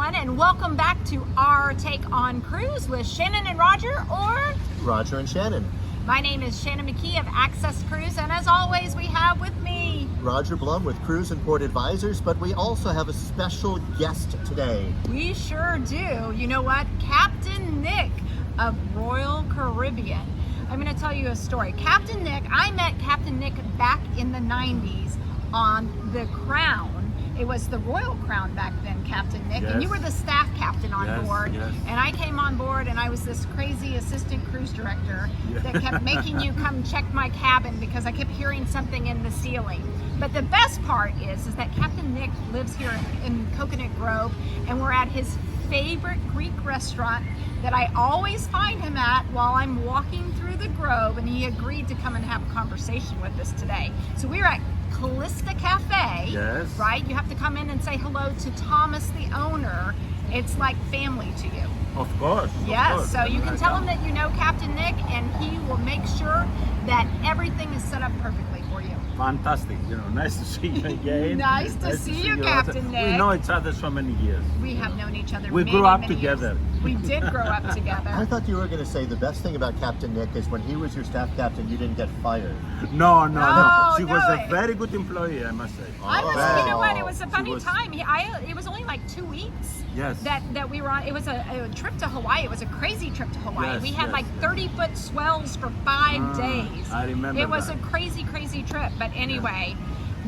everyone, and welcome back to our take on cruise with Shannon and Roger, or Roger and Shannon. My name is Shannon McKee of Access Cruise, and as always, we have with me Roger Blum with Cruise and Port Advisors, but we also have a special guest today. We sure do. You know what? Captain Nik of Royal Caribbean. I'm going to tell you a story. Captain Nik, I met Captain Nik back in the 90s on the Crown. It was the Royal Crown back then, Captain Nik, Yes. and you were the staff captain on Yes, board. yes. And I came on board and I was this crazy assistant cruise director that kept making you come check my cabin because I kept hearing something in the ceiling. But the best part is that Captain Nik lives here in Coconut Grove, and we're at his favorite Greek restaurant that I always find him at while I'm walking through the Grove, and he agreed to come and have a conversation with us today. So we're at Calista Cafe, Yes. right? You have to come in and say hello to Thomas, the owner. It's like family to you. Of course. Yes, so you can tell him that you know Captain Nik, and he will make sure that everything is set up perfectly for you. Fantastic. Nice to see you again. Nice to see you, Captain Nik. We know each other so many years. We have known each other We many, grew up many together. years. We did grow up I together. thought you were going to say the best thing about Captain Nik is when he was your staff captain, you didn't get fired. No. No, She no, was it- a very good employee, I must say. I was, Oh. you know what? It was a She funny was- time. It was only like 2 weeks. Yes. That we were on. It was a trip to Hawaii. It was a crazy trip to Hawaii. Yes, we had yes, like yes. 30-foot swells for 5 days. I remember It was that. a crazy trip. But anyway,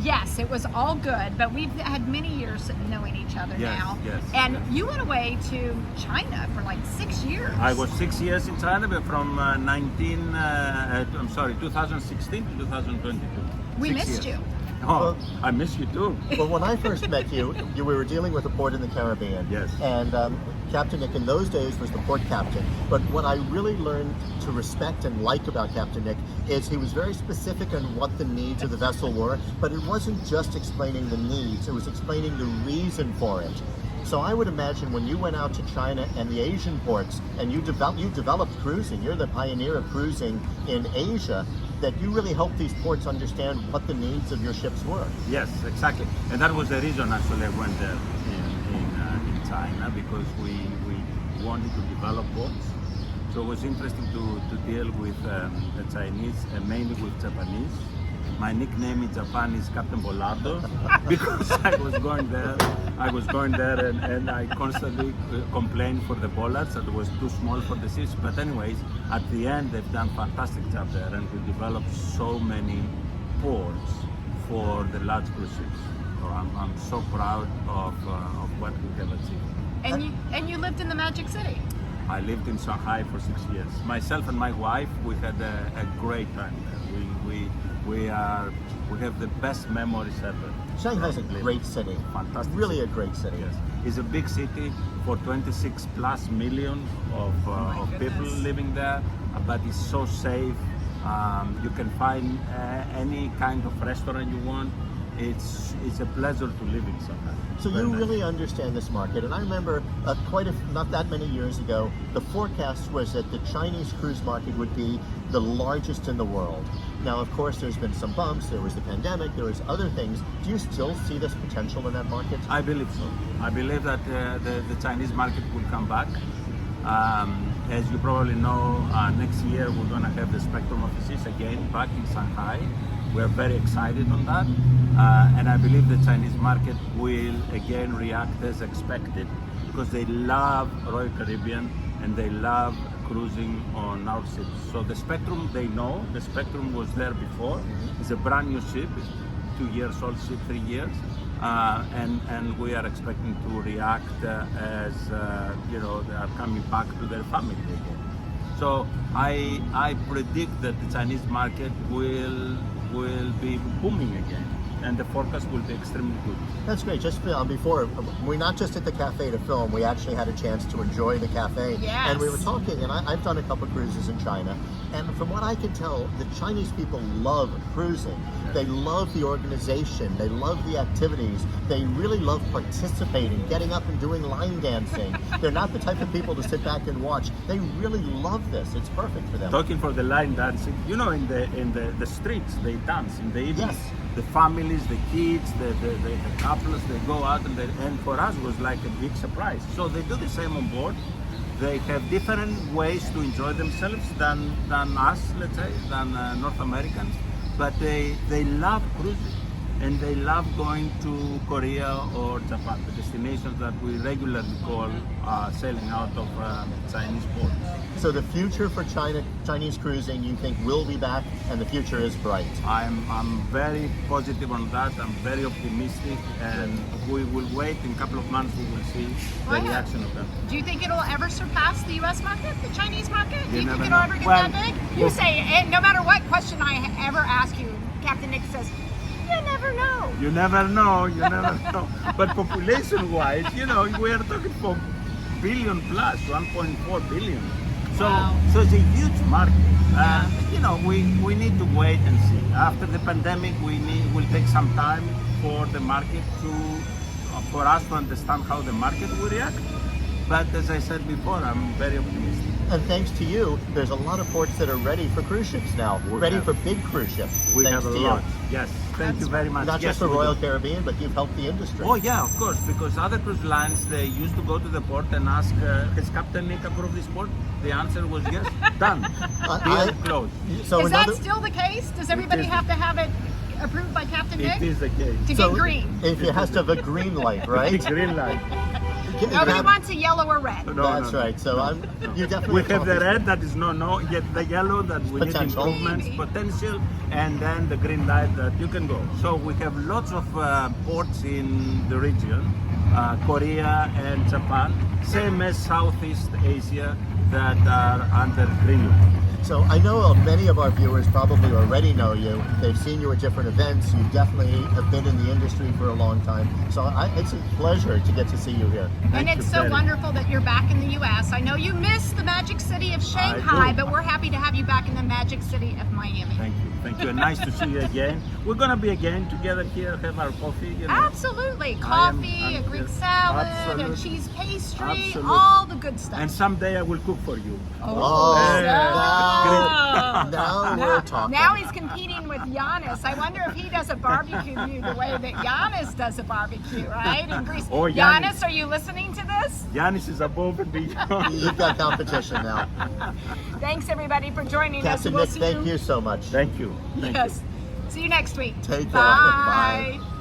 yes, it was all good. But we've had many years knowing each other Yes, now. yes, And yes. you went away to China for like 6 years. I was 6 years in China, but from 2016 to 2022. We 6 missed years. you. Oh, I miss you too. Well, when I first met you, we were dealing with a port in the Caribbean. Yes. And Captain Nik in those days was the port captain. But what I really learned to respect and like about Captain Nik is he was very specific on what the needs of the vessel were, but it wasn't just explaining the needs, it was explaining the reason for it. So I would imagine when you went out to China and the Asian ports and you developed cruising, you're the pioneer of cruising in Asia, that you really helped these ports understand what the needs of your ships were. Yes, exactly. And that was the reason actually I went there in China, because we wanted to develop ports. So it was interesting to deal with the Chinese, mainly with Japanese. My nickname in Japan is Captain Bolado because I was going there and I constantly complained for the bollards that it was too small for the ships. But anyways, at the end they've done fantastic job there, and we developed so many ports for the large cruise ships. So I'm so proud of what we have achieved. And you lived in the Magic City. I lived in Shanghai for 6 years. Myself and my wife, we had a great time there. We have the best memories ever. Shanghai's a great city. Fantastic. Really city. a great city. Yes. It's a big city for 26 plus million of people goodness. living there, but it's so safe. You can find any kind of restaurant you want. It's a pleasure to live in Shanghai. So Very you nice. really understand this market, and I remember not that many years ago, the forecast was that the Chinese cruise market would be the largest in the world. Now, of course, there's been some bumps. There was the pandemic. There was other things. Do you still see this potential in that market? I believe so. I believe that the Chinese market will come back. As you probably know, next year we're going to have the Spectrum offices again back in Shanghai. We're very excited on that. And I believe the Chinese market will again react as expected, because they love Royal Caribbean and they love cruising on our ships. So the Spectrum, they know, the Spectrum was there before. It's a brand new ship, it's 2 years old ship, 3 years. And we are expecting to react as they are coming back to their family again. So I predict that the Chinese market will be booming again, and the forecast will be extremely good. That's great. Just before, we're not just at the cafe to film, we actually had a chance to enjoy the cafe. Yes. And we were talking, and I've done a couple cruises in China, and from what I can tell, the Chinese people love cruising. They love the organization, they love the activities, they really love participating, getting up and doing line dancing. They're not the type of people to sit back and watch. They really love this. It's perfect for them. Talking for the line dancing, you know, in the streets they dance in the evenings. Yes. The families, the kids, the couples, they go out and for us it was like a big surprise. So they do the same on board. They have different ways to enjoy themselves than us, let's say, than North Americans. But they love cruising and they love going to Korea or Japan, the destinations that we regularly call sailing out of Chinese ports. So the future for Chinese cruising, you think, will be back, and the future is bright. I'm very positive on that. I'm very optimistic, and we will wait. In a couple of months, we will see the reaction of them. Do you think it'll ever surpass the U.S. market, the Chinese market? Do you think never it'll know. ever get Well, that big? You say, and no matter what question I ever ask you, Captain Nik says, you never know. You never know. You never know. But population-wise, you know, we are talking for billion plus, 1.4 billion. So, Wow. so it's a huge market. You know, we need to wait and see. After the pandemic, will take some time for the market for us to understand how the market will react. But as I said before, I'm very optimistic. And thanks to you, there's a lot of ports that are ready for cruise ships now, ready have- for big cruise ships. We thanks have a to lot. you. Yes, thank you very much. Not Yes, just for we do. Royal Caribbean, but you've helped the industry. Oh yeah, of course, because other cruise lines, they used to go to the port and ask, has Captain Nik approved this port? The answer was yes, done, deal closed. So Is another, that still the case? Does everybody is. have to have it approved by Captain Nik It is the case. to so get green? if it has to have a green light, right? Green light. Nobody wants a yellow or red. No, That's no, no. right. So you definitely We have the red that is no, yet the yellow that we need Potential. improvements, Maybe. potential, and then the green light that you can go. So we have lots of ports in the region, Korea and Japan, same as Southeast Asia that are under green light. So I know many of our viewers probably already know you. They've seen you at different events. You definitely have been in the industry for a long time. So it's a pleasure to get to see you here. And Thank it's you so very wonderful that you're back in the U.S. I know you miss the magic city of Shanghai, do. but we're happy to have you back in the magic city of Miami. Thank you, and nice to see you again. We're gonna be again together here, have our coffee, you know. Absolutely. Coffee, I'm a Greek here. salad, Absolutely. a cheese pastry, Absolutely. all the good stuff. And someday I will cook for you. Oh, Oh. now we're talking. Now he's competing with Giannis. I wonder if he does a barbecue the way that Giannis does a barbecue, right? In Greece. Oh, Giannis. Giannis, are you listening to this? Giannis is above and beyond. You've got competition now. Thanks everybody for joining us. Captain We'll Nik, see thank you so much. Thank you. Thank you. Yes. See you next week. Take care. Bye. Bye.